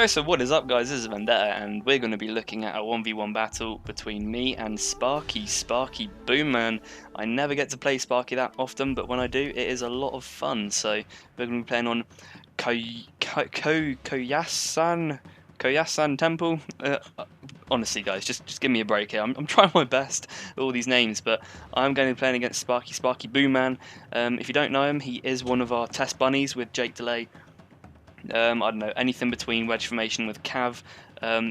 Okay, so what is up guys, this is Vendetta and we're going to be looking at a 1v1 battle between me and SparkySparkyBoomMan. I never get to play Sparky that often, but when I do, it is a lot of fun. So we're going to be playing on Koyasan Temple. Honestly guys, just give me a break here. I'm trying my best with all these names, but I'm going to be playing against SparkySparkyBoomMan. If you don't know him, he is one of our test bunnies with Jake Delay. I don't know, anything between wedge formation with Cav.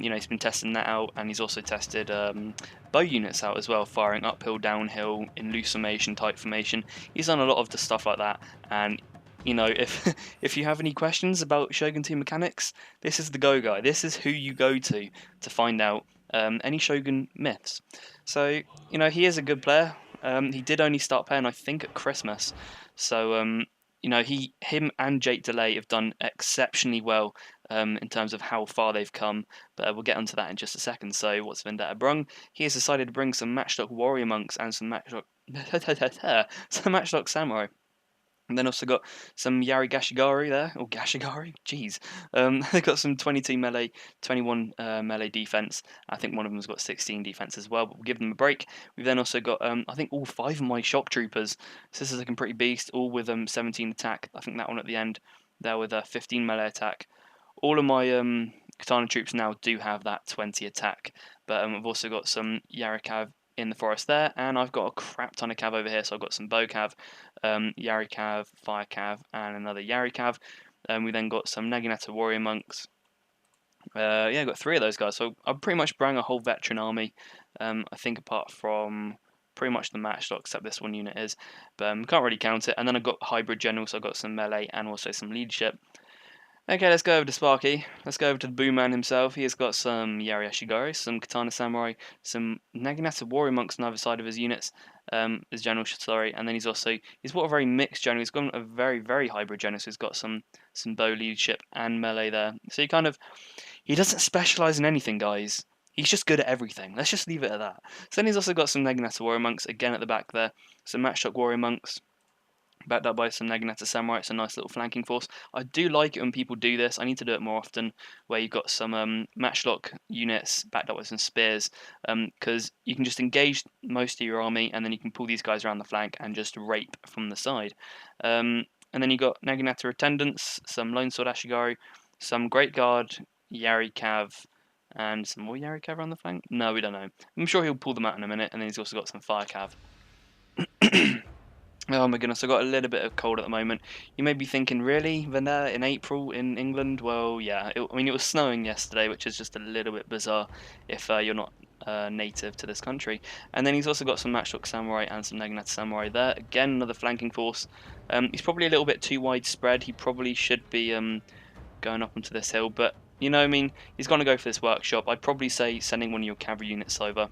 He's been testing that out, and he's also tested bow units out as well, firing uphill, downhill, in loose formation, tight formation. He's done a lot of the stuff like that, and if you have any questions about Shogun 2 mechanics, this is the go guy. This is who you go to find out any Shogun myths. So, he is a good player. He did only start playing, I think, at Christmas. So, him and Jake Delay have done exceptionally well in terms of how far they've come, but we'll get onto that in just a second. So, what's Vendetta brung? He has decided to bring some matchlock warrior monks and some matchlock samurai. And then also got some Yari Gashigari there, or Gashigari, jeez. They've got some 22 melee, 21 melee defense. I think one of them's got 16 defense as well, but we'll give them a break. We've then also got, I think, all 5 of my shock troopers. So this is looking pretty beast, all with 17 attack. I think that one at the end, there with 15 melee attack. All of my katana troops now do have that 20 attack, but we've also got some Yarikav in the forest there, and I've got a crap ton of cav over here. So I've got some bow cav, Yari cav, fire cav, and another Yari cav. We then got some Naginata warrior monks. I've got 3 of those guys. So I pretty much bring a whole veteran army. I think apart from pretty much the matchlock, except this one unit is, but can't really count it. And then I've got hybrid general, so I've got some melee and also some leadership. Okay, let's go over to Sparky. Let's go over to the Boomman himself. He has got some Yari Ashigari, some Katana Samurai, some Naginata Warrior Monks on either side of his units, his general, sorry, and then he's what a very mixed general. He's got a very, very hybrid general, so he's got some bow leadership and melee there. So he doesn't specialise in anything, guys. He's just good at everything. Let's just leave it at that. So then he's also got some Naginata Warrior Monks, again at the back there, some Matchlock Warrior Monks, backed up by some Naginata Samurai. It's a nice little flanking force. I do like it when people do this. I need to do it more often, where you've got some matchlock units backed up with some spears, because you can just engage most of your army, and then you can pull these guys around the flank and just rape from the side. And then you've got Naginata attendants, some Lone Sword Ashigaru, some Great Guard, Yari Cav, and some more Yari Cav around the flank? No, we don't know. I'm sure he'll pull them out in a minute, and then he's also got some Fire Cav. Oh my goodness, I've got a little bit of cold at the moment. You may be thinking, really, Vendetta in April in England? Well, yeah, it was snowing yesterday, which is just a little bit bizarre if you're not native to this country. And then he's also got some Matchlock Samurai and some Naginata Samurai there. Again, another flanking force. He's probably a little bit too widespread. He probably should be going up onto this hill, but, he's going to go for this workshop. I'd probably say sending one of your cavalry units over,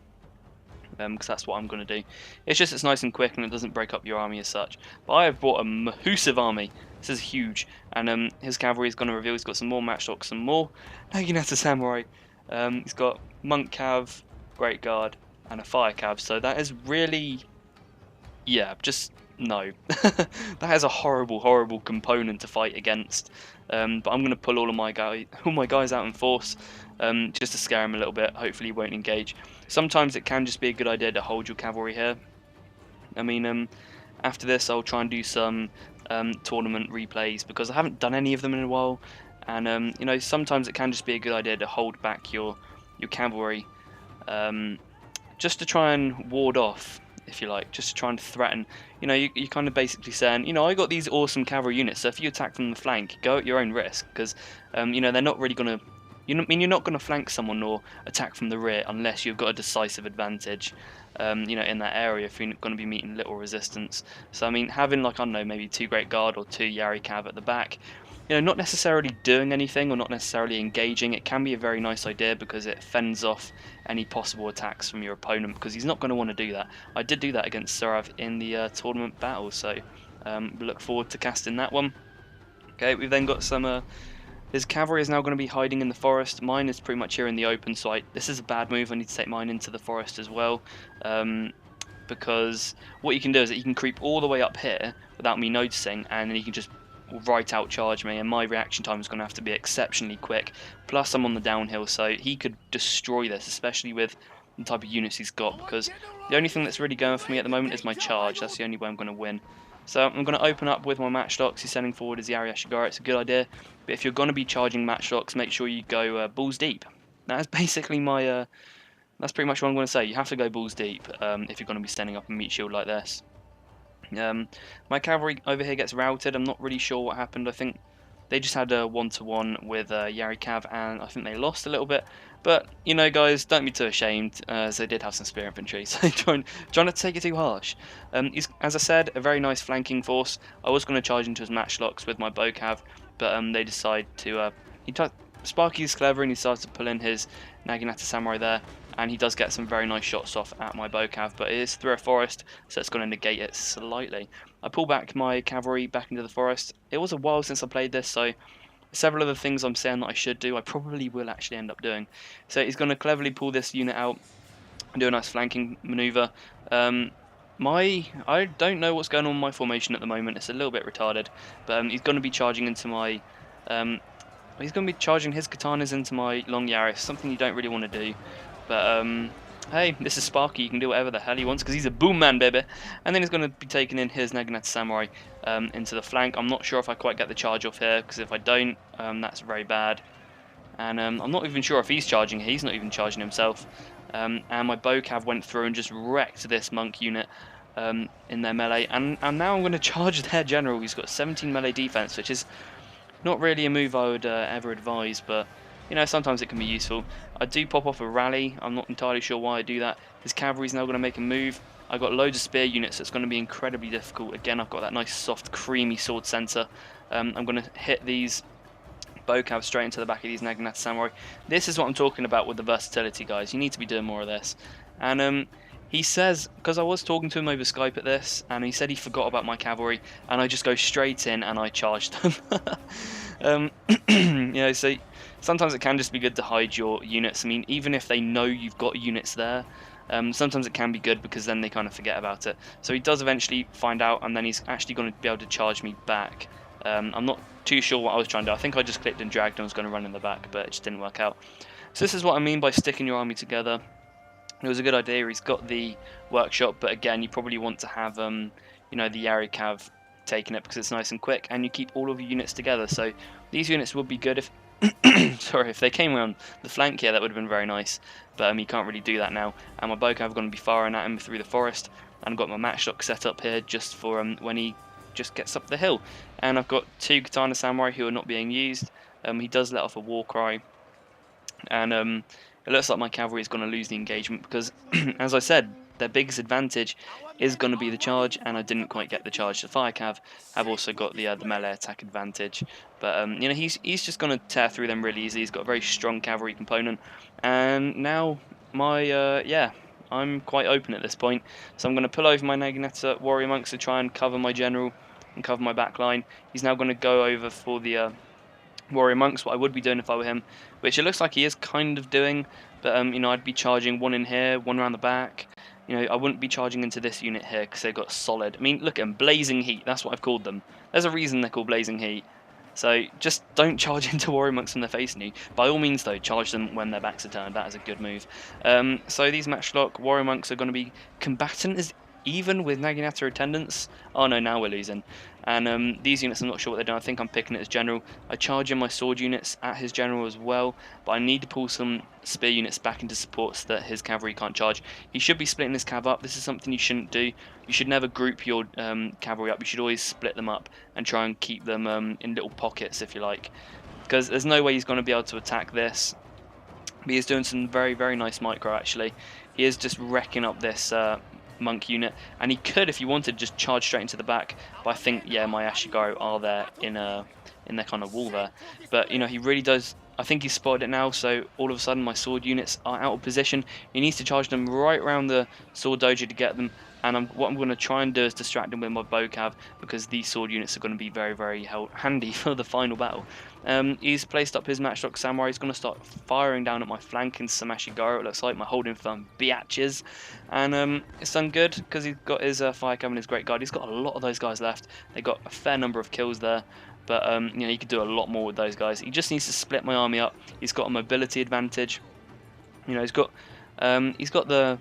because that's what I'm going to do. It's nice and quick, and it doesn't break up your army as such. But I have brought a massive army. This is huge. And his cavalry is going to reveal he's got some more matchlock, some more Naginata Samurai. He's got Monk Cav, Great Guard, and a Fire Cav. So that is really, just no. That is a horrible, horrible component to fight against. But I'm going to pull all my guys out in force, just to scare him a little bit. Hopefully he won't engage. Sometimes it can just be a good idea to hold your cavalry here. After this I'll try and do some tournament replays, because I haven't done any of them in a while. And sometimes it can just be a good idea to hold back your cavalry, just to try and ward off, if you like, just to try and threaten. You're kind of basically saying, I got these awesome cavalry units, so if you attack from the flank, go at your own risk, because they're not really going to. You're not going to flank someone or attack from the rear unless you've got a decisive advantage, in that area, if you're going to be meeting little resistance. So having maybe 2 Great Guard or 2 Yari Cav at the back, not necessarily doing anything or not necessarily engaging, it can be a very nice idea, because it fends off any possible attacks from your opponent, because he's not going to want to do that. I did do that against Surav in the tournament battle, so we look forward to casting that one. Okay, we've then got some. His cavalry is now going to be hiding in the forest. Mine is pretty much here in the open, so this is a bad move. I need to take mine into the forest as well, because what you can do is that you can creep all the way up here without me noticing, and then you can just will right out charge me, and my reaction time is going to have to be exceptionally quick. Plus, I'm on the downhill, so he could destroy this, especially with the type of units he's got, because the only thing that's really going for me at the moment is my charge. That's the only way I'm going to win. So I'm going to open up with my matchlocks. He's sending forward his Yari Ashigara. It's a good idea, but if you're going to be charging matchlocks, make sure you go balls deep. That's basically my... that's pretty much what I'm going to say. You have to go balls deep if you're going to be standing up a meat shield like this. My cavalry over here gets routed. I'm not really sure what happened. I think they just had a 1-to-1 with Yari Cav, and I think they lost a little bit. But, you know, guys, don't be too ashamed, as they did have some spear infantry, so trying not to take it too harsh. He's, as I said, a very nice flanking force. I was going to charge into his matchlocks with my bow cav, but they decide to... Sparky's clever, and he starts to pull in his Naginata Samurai there, and he does get some very nice shots off at my bow cav, but it is through a forest, so it's going to negate it slightly. I pull back my cavalry back into the forest. It was a while since I played this, so several of the things I'm saying that I should do, I probably will actually end up doing. So he's going to cleverly pull this unit out and do a nice flanking maneuver. I don't know what's going on with my formation at the moment. It's a little bit retarded, but he's going to be charging into my... he's going to be charging his katanas into my long Yaris, something you don't really want to do. But, hey, this is Sparky, you can do whatever the hell he wants, because he's a boom man, baby. And then he's going to be taking in his Naginata Samurai into the flank. I'm not sure if I quite get the charge off here, because if I don't, that's very bad. And I'm not even sure if he's charging. He's not even charging himself. And my bow cav went through and just wrecked this monk unit in their melee. And now I'm going to charge their general. He's got 17 melee defense, which is not really a move I would ever advise, but you know, sometimes it can be useful. I do pop off a rally. I'm not entirely sure why I do that. His cavalry's now going to make a move. I've got loads of spear units, so it's going to be incredibly difficult. Again, I've got that nice, soft, creamy sword center. I'm going to hit these bow cav straight into the back of these Naginata Samurai. This is what I'm talking about with the versatility, guys. You need to be doing more of this. And he says, because I was talking to him over Skype at this, and he said he forgot about my cavalry, and I just go straight in and I charged them. You know, so sometimes it can just be good to hide your units. I mean, even if they know you've got units there, sometimes it can be good because then they kind of forget about it. So he does eventually find out, and then he's actually going to be able to charge me back. I'm not too sure what I was trying to do. I think I just clicked and dragged and was going to run in the back, but it just didn't work out. So this is what I mean by sticking your army together. It was a good idea. He's got the workshop, but again, you probably want to have you know, the Yari Cav taking it because it's nice and quick, and you keep all of your units together. So these units would be good if sorry, if they came around the flank here, that would have been very nice, but you can't really do that now. And my bow cav are going to be firing at him through the forest, and I've got my matchlock set up here just for when he just gets up the hill. And I've got 2 katana samurai who are not being used. He does let off a war cry, and it looks like my cavalry is going to lose the engagement because, as I said, their biggest advantage is going to be the charge, and I didn't quite get the charge. The fire cav have also got the melee attack advantage, but you know, he's just going to tear through them really easy. He's got a very strong cavalry component, and now my yeah, I'm quite open at this point. So I'm going to pull over my Naginata warrior monks to try and cover my general and cover my back line. He's now going to go over for the warrior monks, what I would be doing if I were him, which it looks like he is kind of doing, but you know, I'd be charging one in here, one around the back. You know, I wouldn't be charging into this unit here because they've got solid. I mean, look at them, blazing heat. That's what I've called them. There's a reason they're called blazing heat. So just don't charge into warrior monks when they're facing you. By all means, though, charge them when their backs are turned. That is a good move. So these matchlock warrior monks are going to be combatant as even with Naginata attendants. Oh no, now we're losing. And these units, I'm not sure what they're doing. I think I'm picking it as general. I charge in my sword units at his general as well, but I need to pull some spear units back into support so that his cavalry can't charge. He should be splitting his cav up. This is something you shouldn't do. You should never group your cavalry up. You should always split them up and try and keep them in little pockets, if you like, because there's no way he's going to be able to attack this. But he's doing some very, very nice micro, actually. He is just wrecking up this monk unit, and he could, if he wanted, just charge straight into the back, but I think, yeah, my Ashigaru are there in their kind of wall there. But you know, he really does. I think he's spotted it now, so all of a sudden my sword units are out of position. He needs to charge them right around the sword dojo to get them, and what I'm going to try and do is distract him with my bow cav, because these sword units are going to be very, very handy for the final battle. He's placed up his matchlock samurai. He's going to start firing down at my flank into some Ashigaru, it looks like, my holding firm biatches. And it's done good, because he's got his fire cav and his great guard. He's got a lot of those guys left. They got a fair number of kills there. But you know, he could do a lot more with those guys. He just needs to split my army up. He's got a mobility advantage. You know, he's got the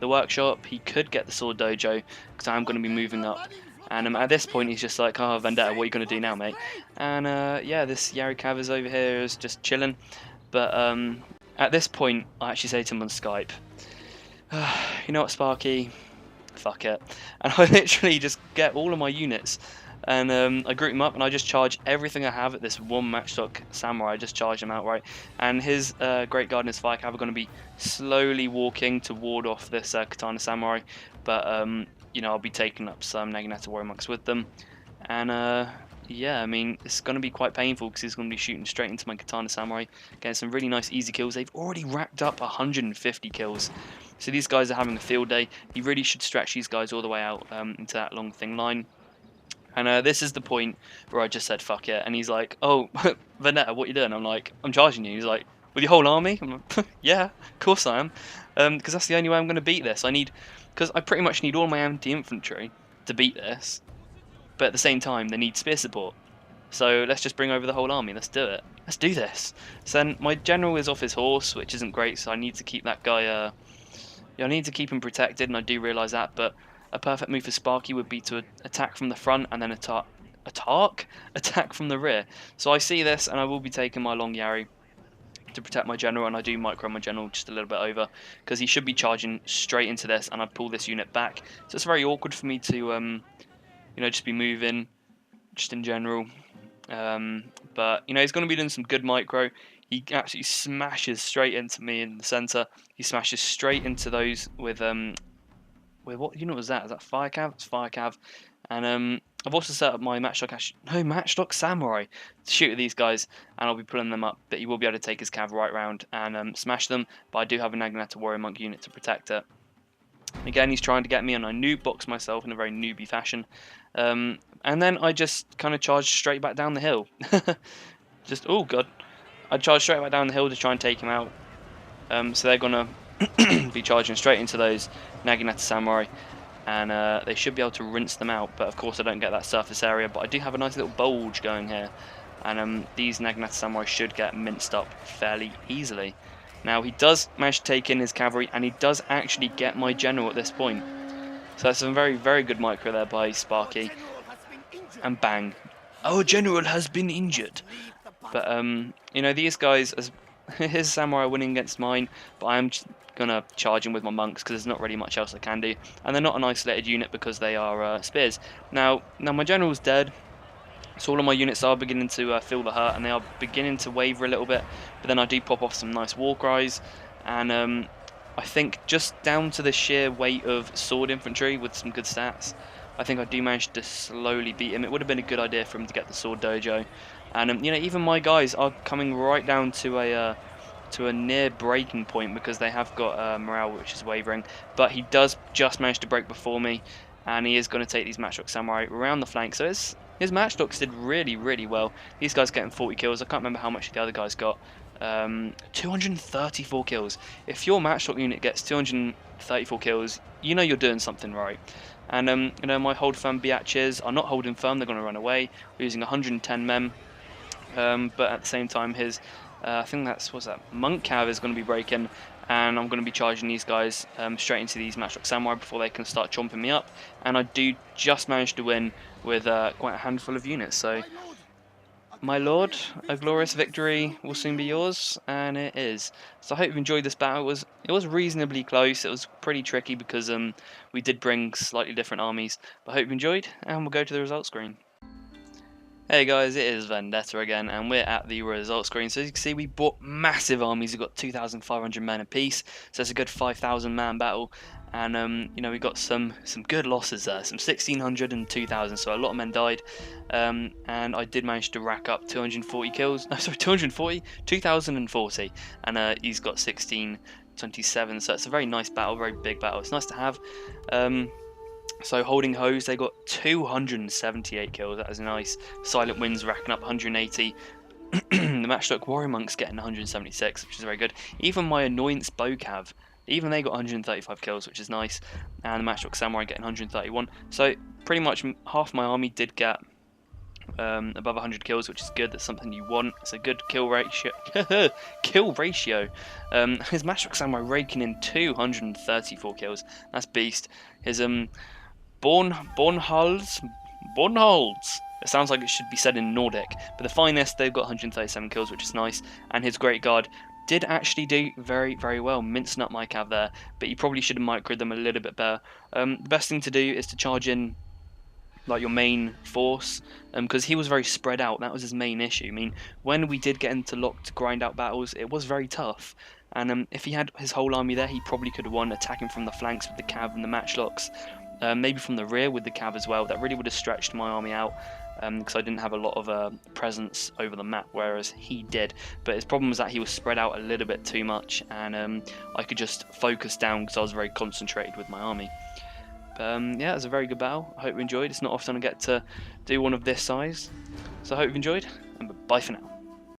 workshop. He could get the sword dojo because I'm going to be moving up. And at this point, he's just like, oh, Vendetta, what are you going to do now, mate? And yeah, this Yari Cavers over here is just chilling. But at this point, I actually say to him on Skype, you know what, Sparky? Fuck it. And I literally just get all of my units and I group them up and I just charge everything I have at this one matchstock samurai. I just charge him outright. And his Great Guard and his Fire Cav are going to be slowly walking to ward off this Katana Samurai. But, you know, I'll be taking up some Naginata Warrior Monks with them. And, yeah, I mean, it's going to be quite painful because he's going to be shooting straight into my Katana Samurai, getting some really nice easy kills. They've already racked up 150 kills. So these guys are having a field day. He really should stretch these guys all the way out into that long thin line. And this is the point where I just said, fuck it. And he's like, oh, Vendetta, what you doing? I'm like, I'm charging you. He's like, with your whole army? I'm like, yeah, of course I am. Because that's the only way I'm going to beat this. Because I pretty much need all my anti-infantry to beat this. But at the same time, they need spear support. So let's just bring over the whole army. Let's do it. Let's do this. So then my general is off his horse, which isn't great. So I need to keep that guy... yeah, I need to keep him protected, and I do realise that. But a perfect move for Sparky would be to attack from the front and then attack from the rear. So I see this, and I will be taking my long Yari to protect my general, and I do micro my general just a little bit over because he should be charging straight into this, and I pull this unit back. So it's very awkward for me to, you know, just be moving just in general. But you know, he's going to be doing some good micro. He absolutely smashes straight into me in the center. He smashes straight into those with what unit was that? Is that Fire Cav? It's Fire Cav. And I've also set up my Matchstock Samurai to shoot at these guys, and I'll be pulling them up. But he will be able to take his Cav right round and smash them. But I do have a Naginata Warrior Monk unit to protect it. Again, he's trying to get me, and I noob box myself in a very newbie fashion. And then I just kind of charge straight back down the hill. Oh god. I charge straight back down the hill to try and take him out. So they're going to be charging straight into those Naginata Samurai, and they should be able to rinse them out. But of course I don't get that surface area, but I do have a nice little bulge going here. And these Naginata Samurai should get minced up fairly easily. Now he does manage to take in his cavalry, and he does actually get my general at this point. So that's some very, very good micro there by Sparky. And bang. Our general has been injured. But, you know, these guys, his samurai are winning against mine, but I'm just going to charge him with my monks because there's not really much else I can do. And they're not an isolated unit because they are spears. Now my general's dead, so all of my units are beginning to feel the hurt, and they are beginning to waver a little bit. But then I do pop off some nice war cries, and I think just down to the sheer weight of sword infantry with some good stats, I think I do manage to slowly beat him. It would have been a good idea for him to get the sword dojo. And you know, even my guys are coming right down to a near breaking point because they have got morale which is wavering. But he does just manage to break before me, and he is going to take these Matchstock Samurai around the flank. So his Matchdocks did really, really well. These guys getting 40 kills. I can't remember how much the other guys got. 234 kills. If your Matchstock unit gets 234 kills, you know you're doing something right. And you know, my hold firm biatches are not holding firm. They're going to run away. We're using 110 men. But at the same time, his I think that's Monk Cav is going to be breaking, and I'm going to be charging these guys straight into these Matchstock Samurai before they can start chomping me up. And I do just manage to win with quite a handful of units. So, my lord, a glorious victory will soon be yours, and it is. So I hope you enjoyed this battle. It was reasonably close. It was pretty tricky because we did bring slightly different armies. But I hope you enjoyed, and we'll go to the results screen. Hey guys, it is Vendetta again, and we're at the results screen. So as you can see, we bought massive armies. We've got 2,500 men apiece, so it's a good 5,000 man battle. And you know, we got some good losses there, some 1,600 and 2,000, so a lot of men died. And I did manage to rack up 240 kills. No, sorry, 240, 2,040, and he's got 1,627. So it's a very nice battle, very big battle. It's nice to have. So holding hose, they got 278 kills. That is nice. Silent Winds racking up 180. The Matchstock Warrior Monks getting 176, which is very good. Even my Annoyance Bow Cav, even they got 135 kills, which is nice. And the Matchstock Samurai getting 131. So pretty much half my army did get above 100 kills, which is good. That's something you want. It's a good kill ratio. Kill ratio. His Master Samurai raking in 234 kills. That's beast. His Bornholds. It sounds like it should be said in Nordic, but the finest, they've got 137 kills, which is nice. And his Great Guard did actually do very, very well, mincing up my cav there, but you probably should have microed them a little bit better. The best thing to do is to charge in like your main force, because he was very spread out. That was his main issue. I mean, when we did get into locked grind out battles, it was very tough. And if he had his whole army there, he probably could have won, attacking from the flanks with the cav and the matchlocks. Maybe from the rear with the cav as well. That really would have stretched my army out, because I didn't have a lot of presence over the map, whereas he did. But his problem was that he was spread out a little bit too much, and I could just focus down because I was very concentrated with my army. Yeah, it was a very good battle. I hope you enjoyed. It's not often I get to do one of this size, so I hope you've enjoyed, and bye for now.